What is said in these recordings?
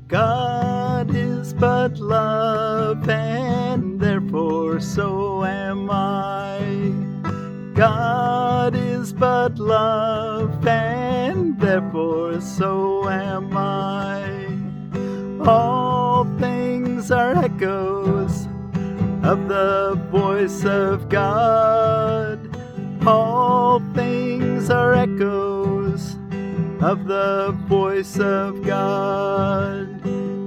God is but love, and therefore so am I. God is but love, and therefore so am I. All things are echoes of the voice of God. All things are echoes of the voice of God.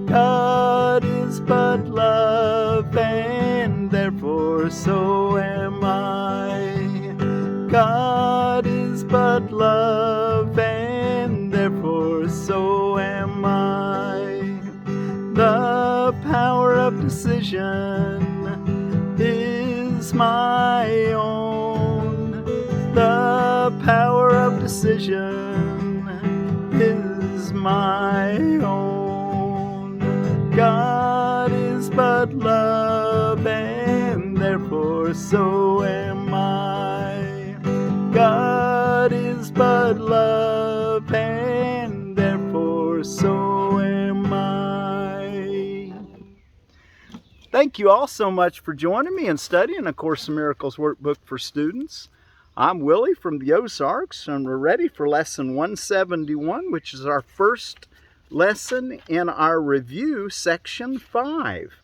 God is but love, and therefore so am I. God is but love, and therefore so am I. The power of decision is my own. The power of decision is my own. God is but love, and therefore so am I. God is but love, and therefore so am I. Thank you all so much for joining me and studying A Course in Miracles Workbook for Students. I'm Willie from the Ozarks, and we're ready for Lesson 171, which is our first lesson in our review, Section 5.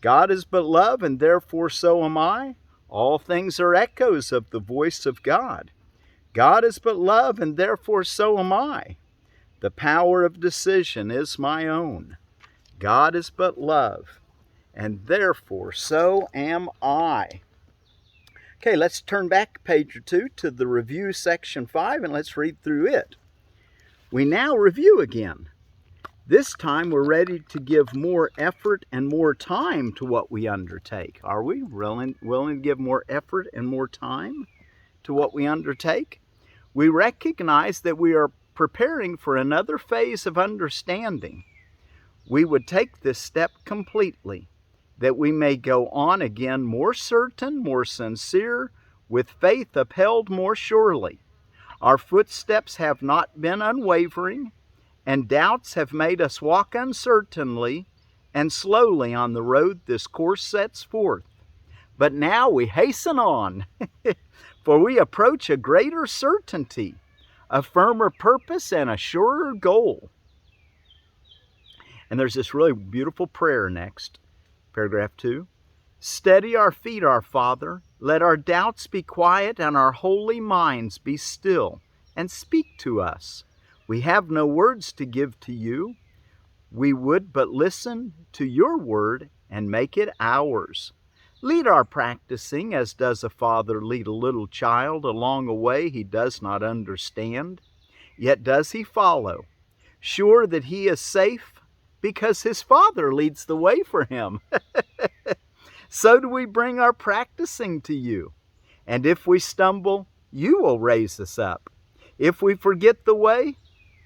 God is but love, and therefore so am I. All things are echoes of the voice of God. God is but love, and therefore so am I. The power of decision is my own. God is but love, and therefore so am I. Okay, let's turn back a page or two to the review section 5 and let's read through it. We now review again. This time we're ready to give more effort and more time to what we undertake. Are we willing to give more effort and more time to what we undertake? We recognize that we are preparing for another phase of understanding. We would take this step completely, that we may go on again more certain, more sincere, with faith upheld more surely. Our footsteps have not been unwavering, and doubts have made us walk uncertainly and slowly on the road this course sets forth. But now we hasten on, for we approach a greater certainty, a firmer purpose, and a surer goal. And there's this really beautiful prayer next. Paragraph 2. Steady our feet, our Father. Let our doubts be quiet and our holy minds be still, and speak to us. We have no words to give to you. We would but listen to your word and make it ours. Lead our practicing as does a father lead a little child along a way he does not understand. Yet does he follow, sure that he is safe, because his Father leads the way for him. So do we bring our practicing to you. And if we stumble, you will raise us up. If we forget the way,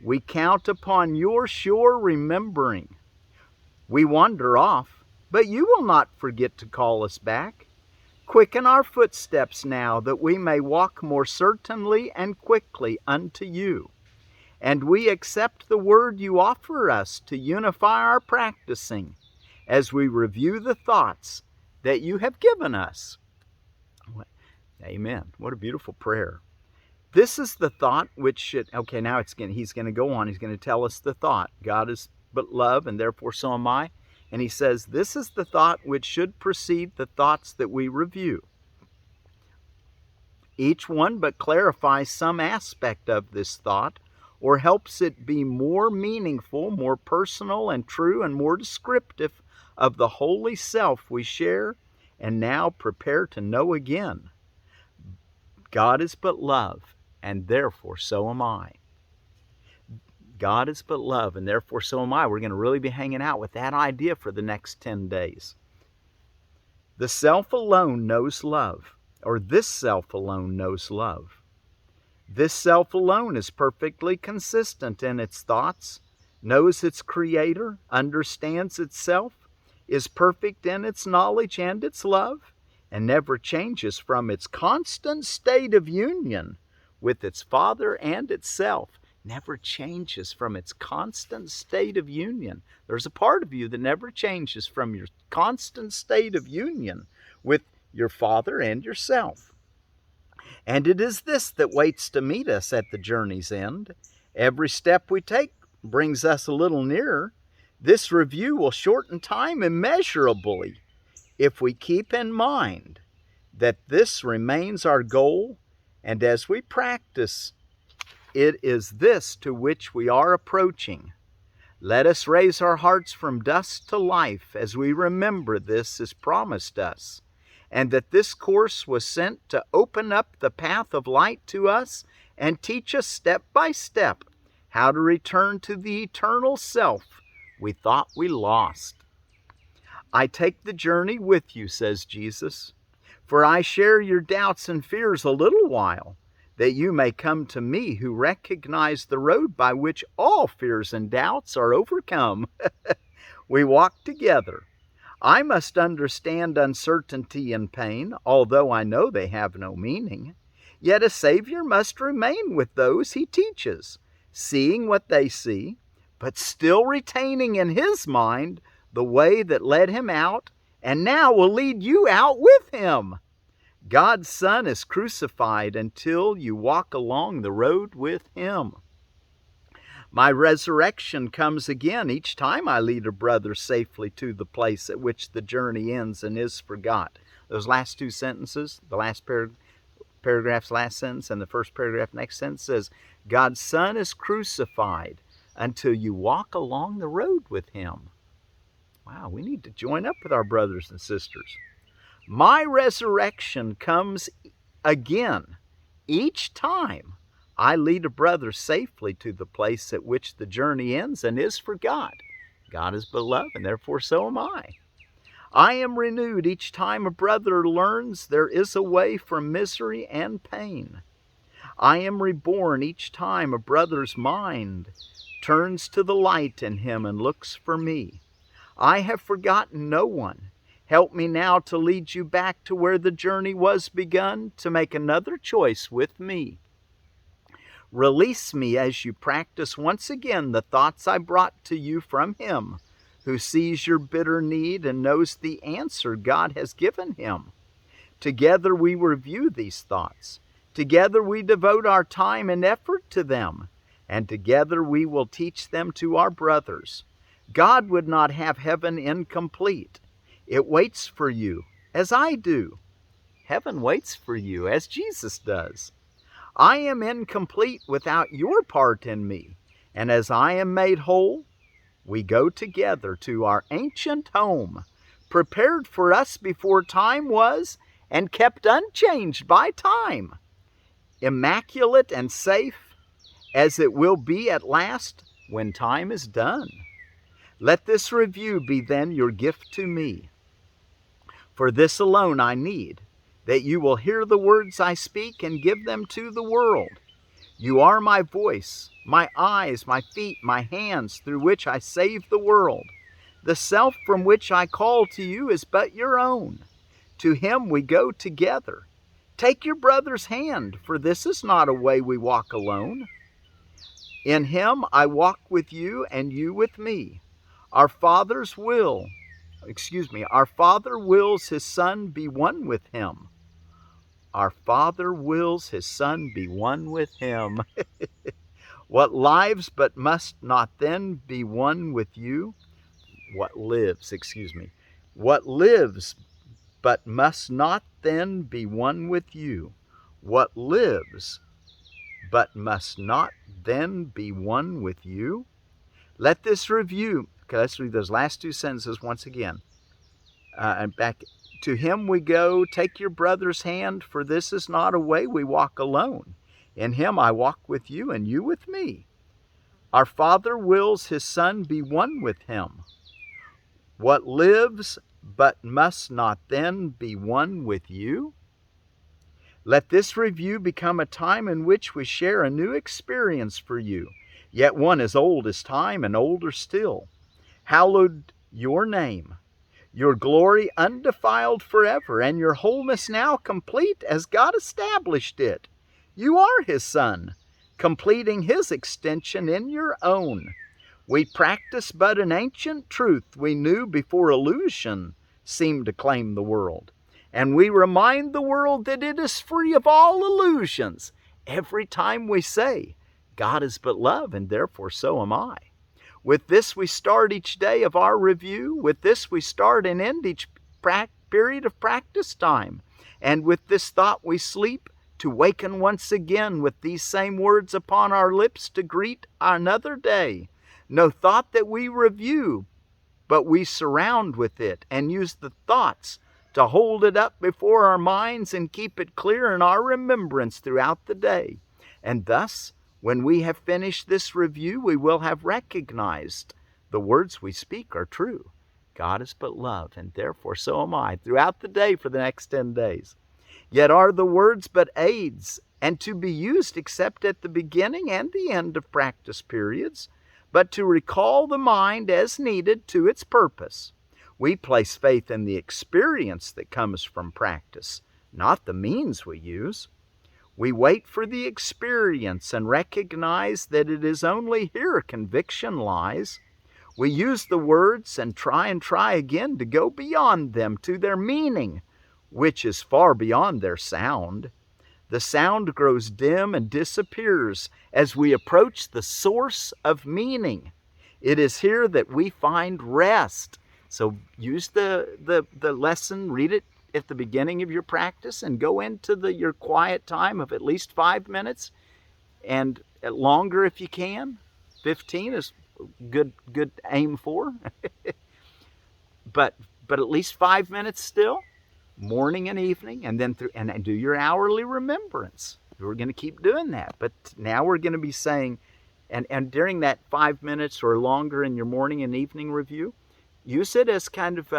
we count upon your sure remembering. We wander off, but you will not forget to call us back. Quicken our footsteps now, that we may walk more certainly and quickly unto you. And we accept the word you offer us to unify our practicing as we review the thoughts that you have given us. Amen. What a beautiful prayer. This is the thought which should, okay, now he's going to go on. He's going to tell us the thought. God is but love, and therefore so am I. And he says, this is the thought which should precede the thoughts that we review. Each one but clarifies some aspect of this thought, or helps it be more meaningful, more personal and true, and more descriptive of the holy self we share and now prepare to know again. God is but love, and therefore so am I. God is but love, and therefore so am I. We're going to really be hanging out with that idea for the next 10 days. The self alone knows love, or this self alone knows love. This self alone is perfectly consistent in its thoughts, knows its creator, understands itself, is perfect in its knowledge and its love, and never changes from its constant state of union with its Father and itself. never changes from its constant state of union. There's a part of you that never changes from your constant state of union with your Father and yourself. And it is this that waits to meet us at the journey's end. Every step we take brings us a little nearer. This review will shorten time immeasurably if we keep in mind that this remains our goal, and as we practice, it is this to which we are approaching. Let us raise our hearts from dust to life as we remember this is promised us, and that this course was sent to open up the path of light to us and teach us step by step how to return to the eternal self we thought we lost. I take the journey with you, says Jesus, for I share your doubts and fears a little while, that you may come to me who recognize the road by which all fears and doubts are overcome. We walk together. I must understand uncertainty and pain, although I know they have no meaning. Yet a Savior must remain with those he teaches, seeing what they see, but still retaining in his mind the way that led him out, and now will lead you out with him. God's Son is crucified until you walk along the road with him. My resurrection comes again each time I lead a brother safely to the place at which the journey ends and is forgot. Those last two sentences, the last paragraph's last sentence and the first paragraph next sentence says, God's Son is crucified until you walk along the road with him. Wow, we need to join up with our brothers and sisters. My resurrection comes again each time I lead a brother safely to the place at which the journey ends and is for God. God is beloved, and therefore so am I. I am renewed each time a brother learns there is a way from misery and pain. I am reborn each time a brother's mind turns to the light in him and looks for me. I have forgotten no one. Help me now to lead you back to where the journey was begun, to make another choice with me. Release me as you practice once again the thoughts I brought to you from him, who sees your bitter need and knows the answer God has given him. Together we review these thoughts. Together we devote our time and effort to them, and together we will teach them to our brothers. God would not have heaven incomplete. It waits for you, as I do. Heaven waits for you, as Jesus does. I am incomplete without your part in me, and as I am made whole, we go together to our ancient home, prepared for us before time was and kept unchanged by time, immaculate and safe as it will be at last when time is done. Let this review be then your gift to me. For this alone I need, that you will hear the words I speak and give them to the world. You are my voice, my eyes, my feet, my hands, through which I save the world. The self from which I call to you is but your own. To him we go together. Take your brother's hand, for this is not a way we walk alone. In him I walk with you and you with me. Our Father wills his Son be one with him. Our Father wills his Son be one with him. What lives but must not then be one with you? What lives but must not then be one with you? What lives but must not then be one with you? Let this review, okay, let's read those last two sentences once again. And back, to him we go, take your brother's hand, for this is not a way we walk alone. In him I walk with you and you with me. Our Father wills his Son be one with him. What lives but must not then be one with you? Let this review become a time in which we share a new experience for you, yet one as old as time and older still. Hallowed your name, your glory undefiled forever, and your wholeness now complete as God established it. You are his Son, completing his extension in your own. We practice but an ancient truth we knew before illusion seemed to claim the world. And we remind the world that it is free of all illusions every time we say, God is but love, and therefore so am I. With this we start each day of our review. With this we start and end each period of practice time. And with this thought we sleep, to waken once again with these same words upon our lips to greet another day. No thought that we review, but we surround with it and use the thoughts to hold it up before our minds and keep it clear in our remembrance throughout the day. And thus, when we have finished this review, we will have recognized the words we speak are true. God is but love, and therefore so am I, throughout the day for the next 10 days. Yet are the words but aids, and to be used except at the beginning and the end of practice periods, but to recall the mind as needed to its purpose. We place faith in the experience that comes from practice, not the means we use. We wait for the experience and recognize that it is only here conviction lies. We use the words and try again to go beyond them to their meaning, which is far beyond their sound. The sound grows dim and disappears as we approach the source of meaning. It is here that we find rest. So use the lesson, read it at the beginning of your practice, and go into your quiet time of at least 5 minutes, and longer if you can. 15 is good aim for. but at least 5 minutes still, morning and evening, and then and do your hourly remembrance. We're going to keep doing that, but now we're going to be saying, and during that 5 minutes or longer in your morning and evening review, use it as kind of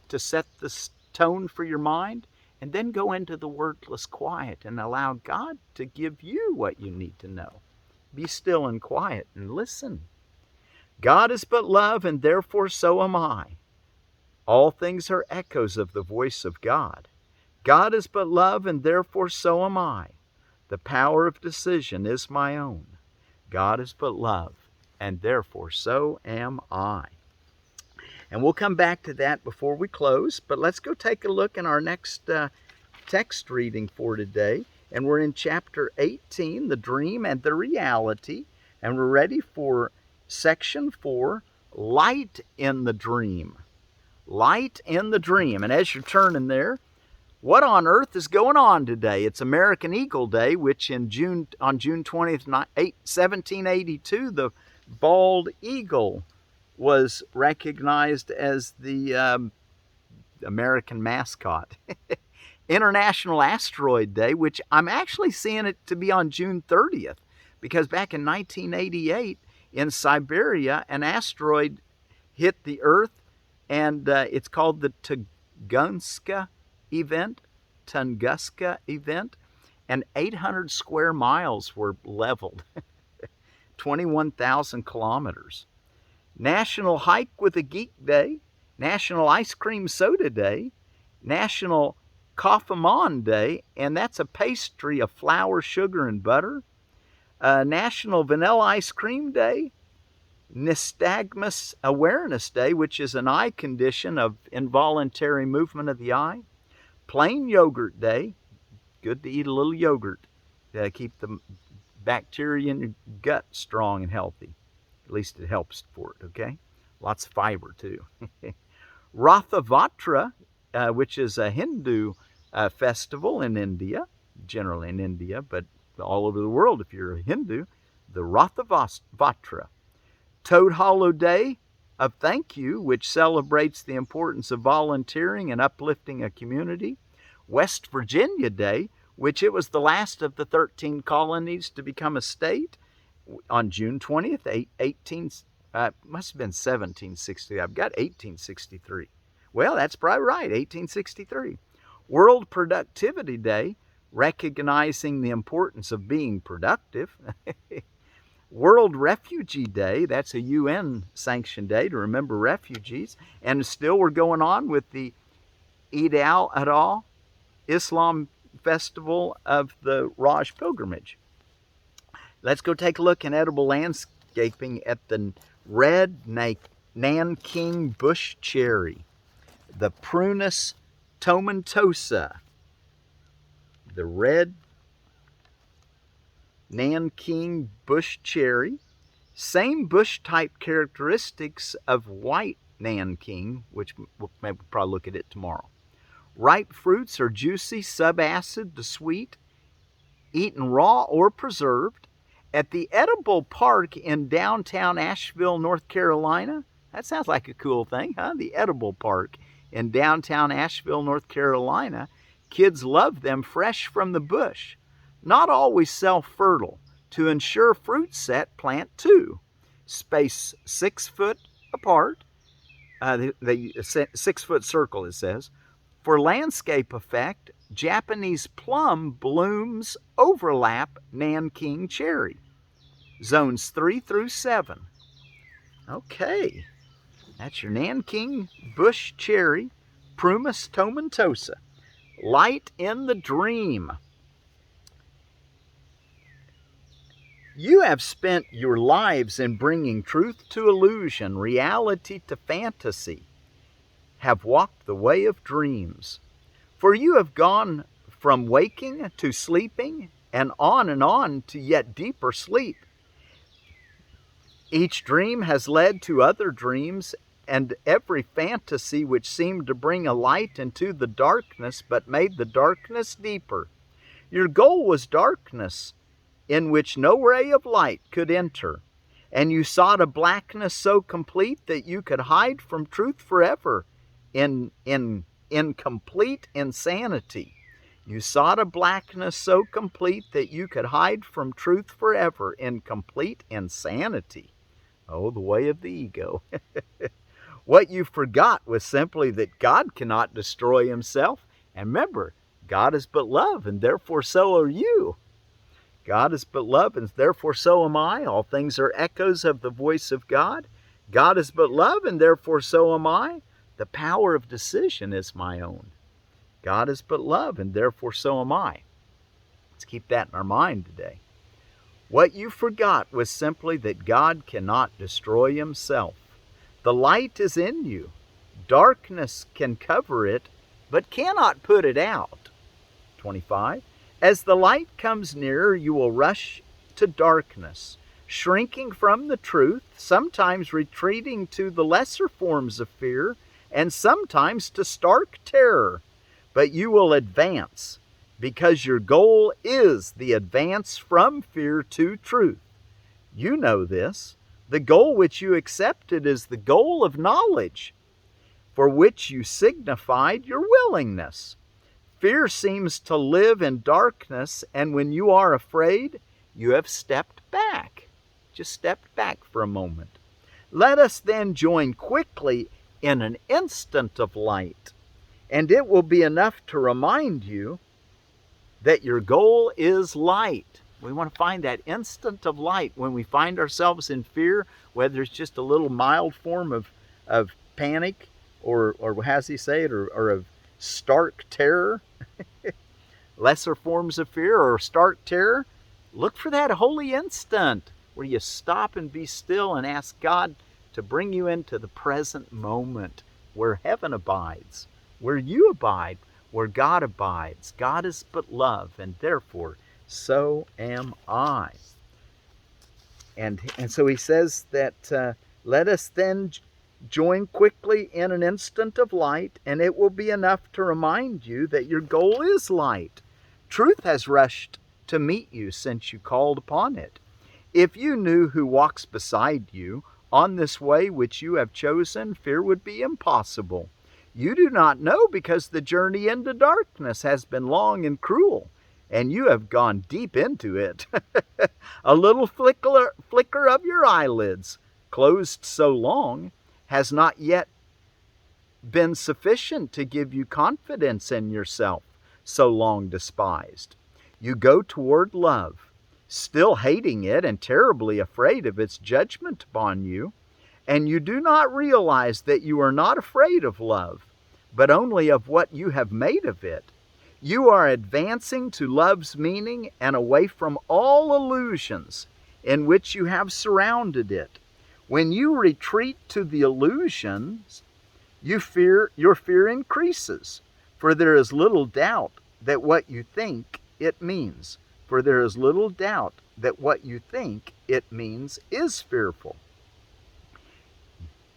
to set the tone for your mind, and then go into the wordless quiet and allow God to give you what you need to know. Be still and quiet and listen. God is but love, and therefore so am I. All things are echoes of the voice of God. God is but love, and therefore so am I. The power of decision is my own. God is but love, and therefore so am I. And we'll come back to that before we close, but let's go take a look in our next text reading for today. And we're in chapter 18, The Dream and the Reality, and we're ready for section 4, Light in the Dream. Light in the Dream. And as you're turning there, what on earth is going on today? It's American Eagle Day, which on June 20th, 1782, the bald eagle was recognized as the American mascot. International Asteroid Day, which I'm actually seeing it to be on June 30th, because back in 1988 in Siberia, an asteroid hit the Earth, and it's called the Tunguska event, and 800 square miles were leveled, 21,000 kilometers. National Hike with a Geek Day, National Ice Cream Soda Day, National Coffee Day, and that's a pastry of flour, sugar, and butter. National Vanilla Ice Cream Day, Nystagmus Awareness Day, which is an eye condition of involuntary movement of the eye. Plain Yogurt Day, good to eat a little yogurt to keep the bacteria in your gut strong and healthy. At least it helps for it, okay? Lots of fiber, too. Rathavatra, which is a Hindu festival in India, generally in India, but all over the world if you're a Hindu, the Rathavatra. Toad Hollow Day of Thank You, which celebrates the importance of volunteering and uplifting a community. West Virginia Day, which it was the last of the 13 colonies to become a state, on June 20th, must have been 1760. I've got 1863. Well, that's probably right, 1863. World Productivity Day, recognizing the importance of being productive. World Refugee Day, that's a UN-sanctioned day to remember refugees. And still we're going on with the Eid al-Adha, Islam festival of the Raj pilgrimage. Let's go take a look in edible landscaping at the red Nanking bush cherry, the Prunus tomentosa. The red Nanking bush cherry, same bush type characteristics of white Nanking, which we'll maybe probably look at it tomorrow. Ripe fruits are juicy, subacid to sweet, eaten raw or preserved. At the Edible Park in downtown Asheville, North Carolina, that sounds like a cool thing, huh? The Edible Park in downtown Asheville, North Carolina. Kids love them fresh from the bush. Not always self-fertile. To ensure fruit set, plant two. Space 6 foot apart. The 6 foot circle, it says. For landscape effect, Japanese plum blooms overlap Nanking cherry. Zones 3 through 7. Okay, that's your Nanking bush cherry, Prunus tomentosa. Light in the dream. You have spent your lives in bringing truth to illusion, reality to fantasy, have walked the way of dreams. For you have gone from waking to sleeping, and on to yet deeper sleep. Each dream has led to other dreams, and every fantasy which seemed to bring a light into the darkness, but made the darkness deeper. Your goal was darkness, in which no ray of light could enter, and you sought a blackness so complete that you could hide from truth forever in complete insanity. You sought a blackness so complete that you could hide from truth forever in complete insanity. Oh, the way of the ego. What you forgot was simply that God cannot destroy himself. And remember, God is but love, and therefore so are you. God is but love, and therefore so am I. All things are echoes of the voice of God. God is but love, and therefore so am I. The power of decision is my own. God is but love, and therefore so am I. Let's keep that in our mind today. What you forgot was simply that God cannot destroy himself. The light is in you. Darkness can cover it, but cannot put it out. 25. As the light comes nearer, you will rush to darkness, shrinking from the truth, sometimes retreating to the lesser forms of fear, and sometimes to stark terror. But you will advance, because your goal is the advance from fear to truth. You know this. The goal which you accepted is the goal of knowledge, for which you signified your willingness. Fear seems to live in darkness, and when you are afraid, you have stepped back. Just stepped back for a moment. Let us then join quickly in an instant of light, and it will be enough to remind you that your goal is light. We want to find that instant of light when we find ourselves in fear, whether it's just a little mild form of panic, or how does he say it, or of stark terror, lesser forms of fear or stark terror. Look for that holy instant where you stop and be still and ask God to bring you into the present moment where heaven abides, where you abide, where God abides. God is but love, and therefore so am I. And so he says that let us then join quickly in an instant of light, and it will be enough to remind you that your goal is light. Truth has rushed to meet you since you called upon it. If you knew who walks beside you on this way which you have chosen, fear would be impossible. You do not know because the journey into darkness has been long and cruel, and you have gone deep into it. A little flicker of your eyelids, closed so long, has not yet been sufficient to give you confidence in yourself, so long despised. You go toward love, still hating it and terribly afraid of its judgment upon you, and you do not realize that you are not afraid of love, but only of what you have made of it. You are advancing to love's meaning and away from all illusions in which you have surrounded it. When you retreat to the illusions, your fear increases, for there is little doubt that what you think it means. For there is little doubt that what you think it means is fearful.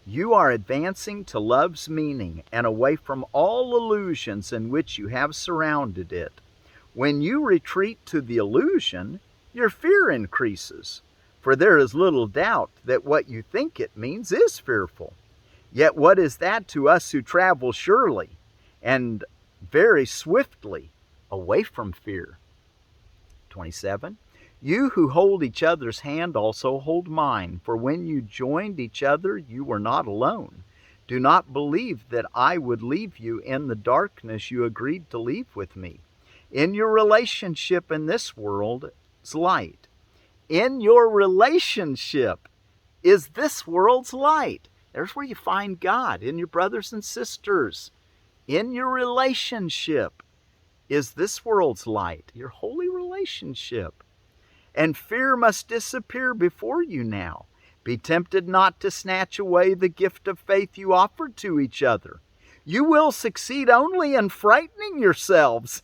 You are advancing to love's meaning and away from all illusions in which you have surrounded it. When you retreat to the illusion, your fear increases, for there is little doubt that what you think it means is fearful. Yet what is that to us who travel surely and very swiftly away from fear? 27. You who hold each other's hand also hold mine, for when you joined each other, you were not alone. Do not believe that I would leave you in the darkness you agreed to leave with me. In your relationship in this world's light. In your relationship is this world's light. There's where you find God, in your brothers and sisters. In your relationship is this world's light, your holy relationship. And fear must disappear before you now. Be tempted not to snatch away the gift of faith you offered to each other. You will succeed only in frightening yourselves.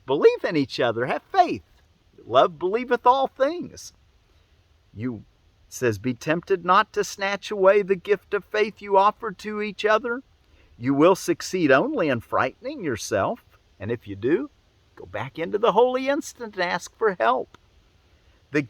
Believe in each other, have faith. Love believeth all things. You says, be tempted not to snatch away the gift of faith you offered to each other. You will succeed only in frightening yourself. And if you do, go back into the holy instant and ask for help. The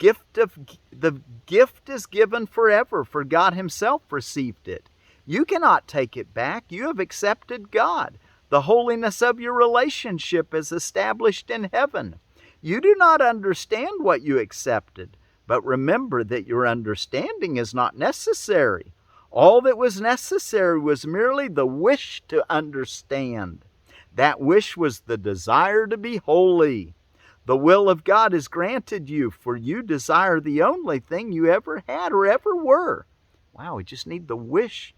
gift is given forever, for God himself received it. You cannot take it back. You have accepted God. The holiness of your relationship is established in heaven. You do not understand what you accepted, but remember that your understanding is not necessary. All that was necessary was merely the wish to understand. That wish was the desire to be holy. The will of God is granted you, for you desire the only thing you ever had or ever were. Wow, we just need the wish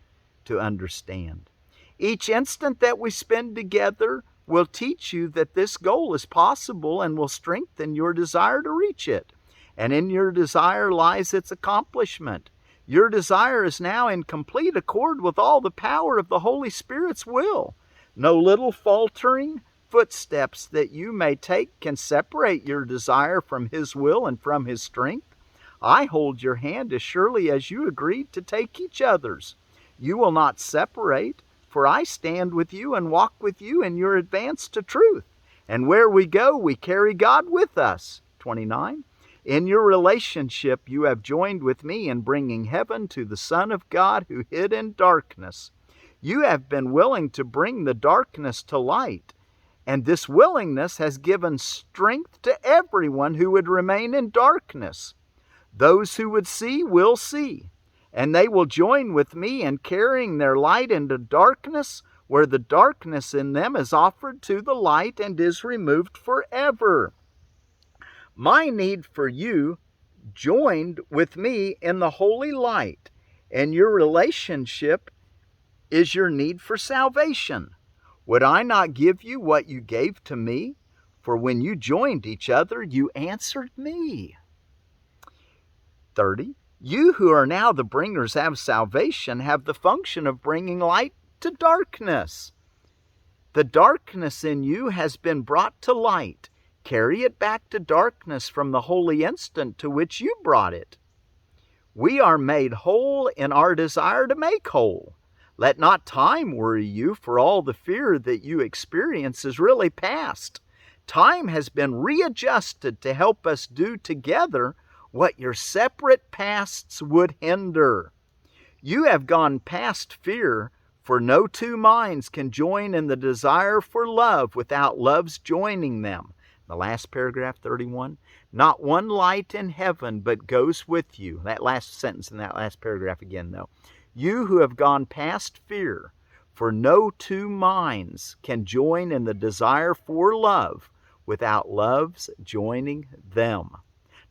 to understand. Each instant that we spend together will teach you that this goal is possible and will strengthen your desire to reach it. And in your desire lies its accomplishment. Your desire is now in complete accord with all the power of the Holy Spirit's will. No little faltering footsteps that you may take can separate your desire from his will and from his strength. I hold your hand as surely as you agreed to take each other's. You will not separate, for I stand with you and walk with you in your advance to truth. And where we go, we carry God with us. 29. In your relationship, you have joined with me in bringing heaven to the Son of God who hid in darkness. You have been willing to bring the darkness to light, and this willingness has given strength to everyone who would remain in darkness. Those who would see will see, and they will join with me in carrying their light into darkness, where the darkness in them is offered to the light and is removed forever. My need for you joined with me in the holy light, and your relationship is your need for salvation. Would I not give you what you gave to me? For when you joined each other, you answered me. 30. You who are now the bringers of salvation have the function of bringing light to darkness. The darkness in you has been brought to light. Carry it back to darkness from the holy instant to which you brought it. We are made whole in our desire to make whole. Let not time worry you, for all the fear that you experience is really past. Time has been readjusted to help us do together what your separate pasts would hinder. You have gone past fear, for no two minds can join in the desire for love without love's joining them. The last paragraph, 31. Not one light in heaven but goes with you. That last sentence in that last paragraph again, though. You who have gone past fear, for no two minds can join in the desire for love without love's joining them.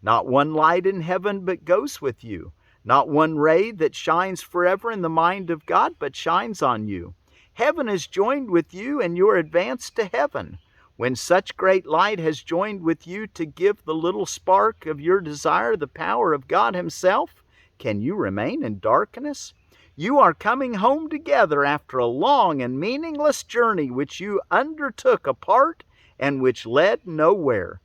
Not one light in heaven but goes with you. Not one ray that shines forever in the mind of God but shines on you. Heaven is joined with you in your advance to heaven. When such great light has joined with you to give the little spark of your desire the power of God Himself, can you remain in darkness? You are coming home together after a long and meaningless journey which you undertook apart and which led nowhere.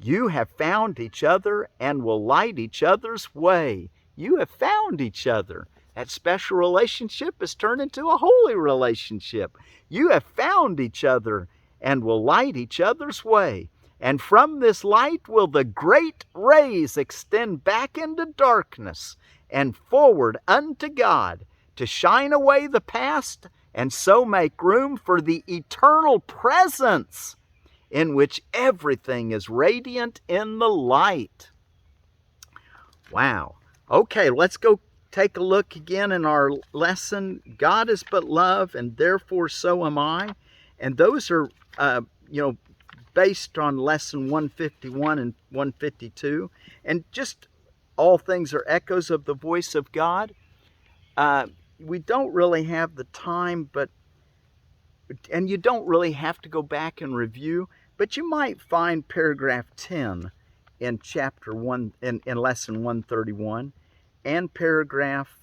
You have found each other and will light each other's way. You have found each other. That special relationship has turned into a holy relationship. You have found each other and will light each other's way. And from this light will the great rays extend back into darkness and forward unto God to shine away the past and so make room for the eternal presence in which everything is radiant in the light. Wow. Okay, let's go take a look again in our lesson. God is but love, and therefore so am I. And those are, based on lesson 151 and 152. And just all things are echoes of the voice of God. We don't really have the time, and you don't really have to go back and review, but you might find paragraph 10 in chapter 1, in lesson 131, and paragraph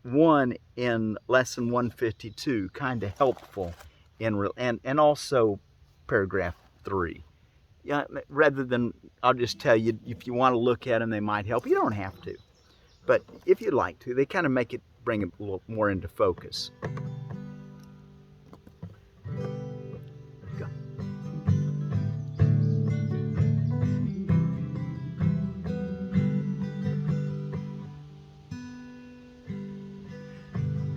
1 in lesson 152 kind of helpful, and also paragraph 3. Yeah, rather than, I'll just tell you, if you want to look at them, they might help. You don't have to, but if you'd like to, they kind of bring it a little more into focus.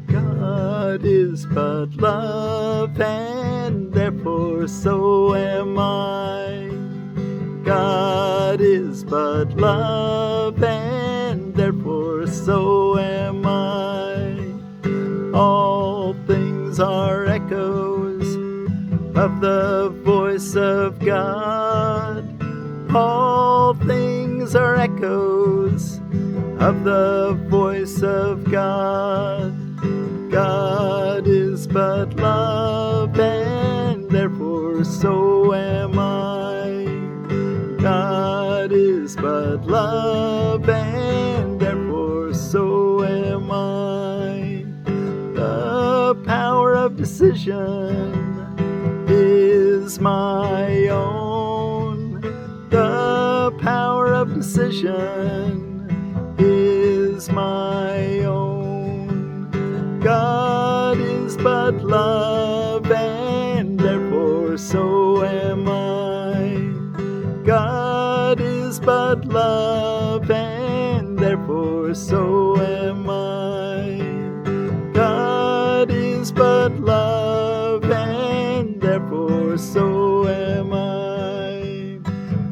God is but love, and therefore so am I. God is but love, and therefore so am I. All things are echoes of the voice of God. All things are echoes of the voice of God. God is but love, and therefore so am I. God is but love, and therefore so am I. The power of decision is my own. The power of decision is my own. God is but love, and therefore so am I. God is but love, and therefore so am I. God is but love, and therefore so am I.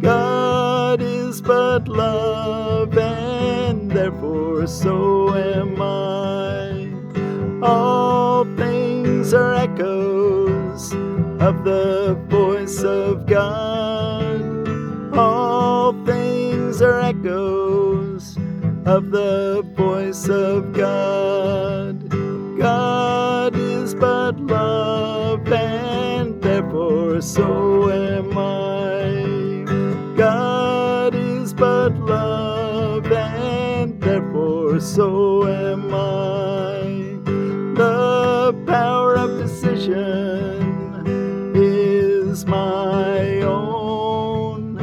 God is but love, and therefore so am I. All things are echoes of the voice of God. All things are echoes of the voice of God. God is but love, and therefore so am I. God is but love, and therefore so am I. The power of decision is my own.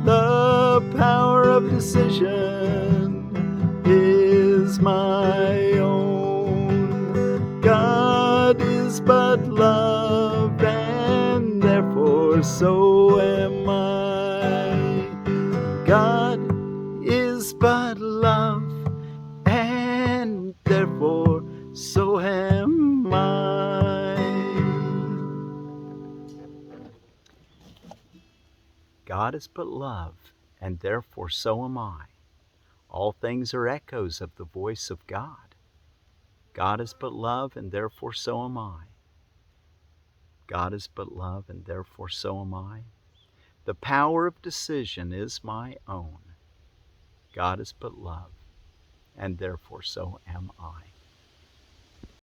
The power of decision is my own. God is but love, and therefore so am I. God is but love, and therefore so am I. God is but love, and therefore so am I. All things are echoes of the voice of God. God is but love, and therefore so am I. God is but love, and therefore so am I. The power of decision is my own. God is but love, and therefore so am I.